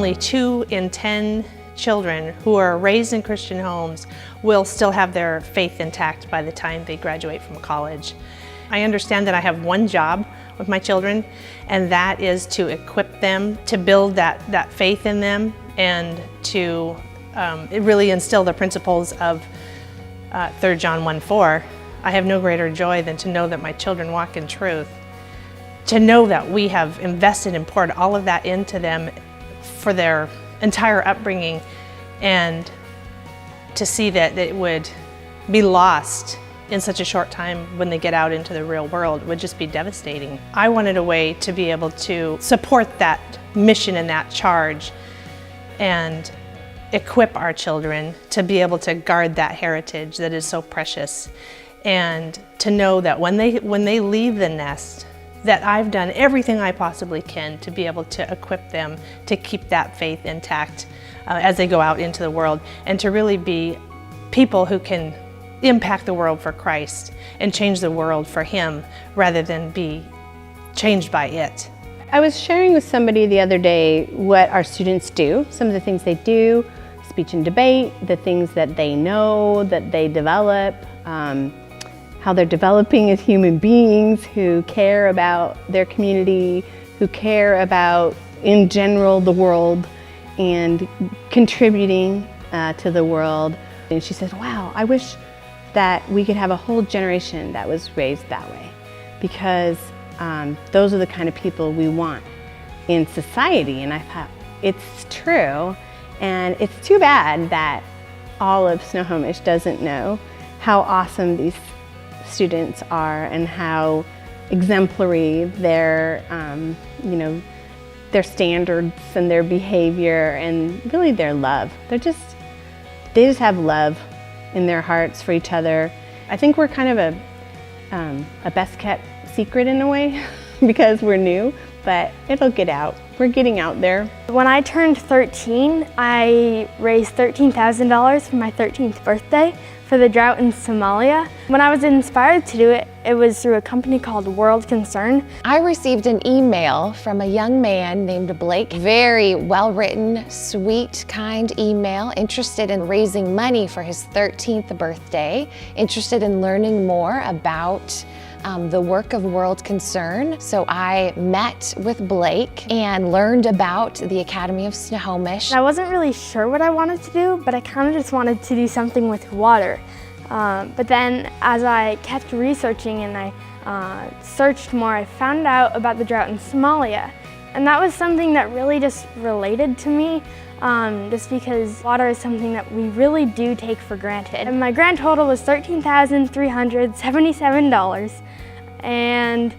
only 2 in 10 children who are raised in Christian homes will still have their faith intact by the time they graduate from college. I understand that I have one job with my children, and that is to equip them, to build that faith in them, and to really instill the principles of 3 John 1:4. I have no greater joy than to know that my children walk in truth. To know that we have invested and poured all of that into them for their entire upbringing, and to see that it would be lost in such a short time when they get out into the real world would just be devastating. I wanted a way to be able to support that mission and that charge and equip our children to be able to guard that heritage that is so precious, and to know that when they leave the nest, that I've done everything I possibly can to be able to equip them to keep that faith intact as they go out into the world, and to really be people who can impact the world for Christ and change the world for Him rather than be changed by it. I was sharing with somebody the other day what our students do, some of the things they do, speech and debate, the things that they know, that they develop, how they're developing as human beings who care about their community, who care about, in general, the world, and contributing to the world. And she said, wow, I wish that we could have a whole generation that was raised that way, because those are the kind of people we want in society. And I thought, it's true, and it's too bad that all of Snohomish doesn't know how awesome these students are and how exemplary their, their standards and their behavior and really their love. They just have love in their hearts for each other. I think we're kind of a best kept secret in a way because we're new, but it'll get out. We're getting out there. When I turned 13, I raised $13,000 for my 13th birthday for the drought in Somalia. When I was inspired to do it, it was through a company called World Concern. I received an email from a young man named Blake. Very well-written, sweet, kind email, interested in raising money for his 13th birthday, interested in learning more about the work of World Concern. So I met with Blake and learned about the Academy of Snohomish. I wasn't really sure what I wanted to do, but I kind of just wanted to do something with water. But then as I kept researching and I searched more, I found out about the drought in Somalia. And that was something that really just related to me, just because water is something that we really do take for granted. And my grand total was $13,377. And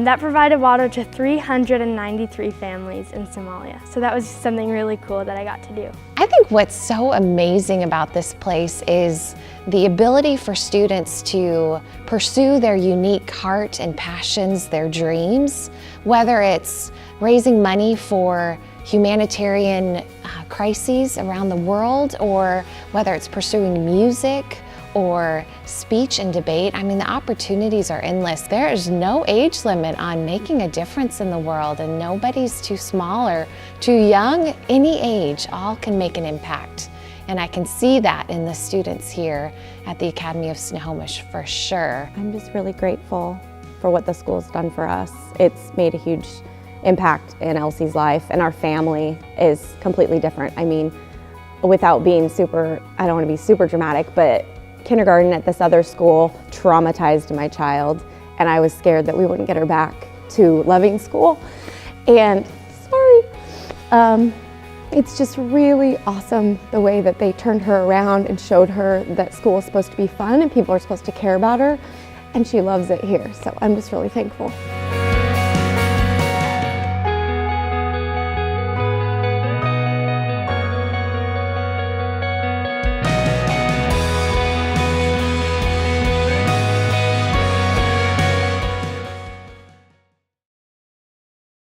that provided water to 393 families in Somalia. So that was something really cool that I got to do. I think what's so amazing about this place is the ability for students to pursue their unique heart and passions, their dreams, whether it's raising money for humanitarian crises around the world, or whether it's pursuing music or speech and debate. I mean, the opportunities are endless. There is no age limit on making a difference in the world, and nobody's too small or too young. Any age, all can make an impact. And I can see that in the students here at the Academy of Snohomish for sure. I'm just really grateful for what the school's done for us. It's made a huge impact in Elsie's life, and our family is completely different. I mean, without being I don't want to be super dramatic, but kindergarten at this other school traumatized my child, and I was scared that we wouldn't get her back to loving school. And it's just really awesome the way that they turned her around and showed her that school is supposed to be fun and people are supposed to care about her, and she loves it here. So I'm just really thankful.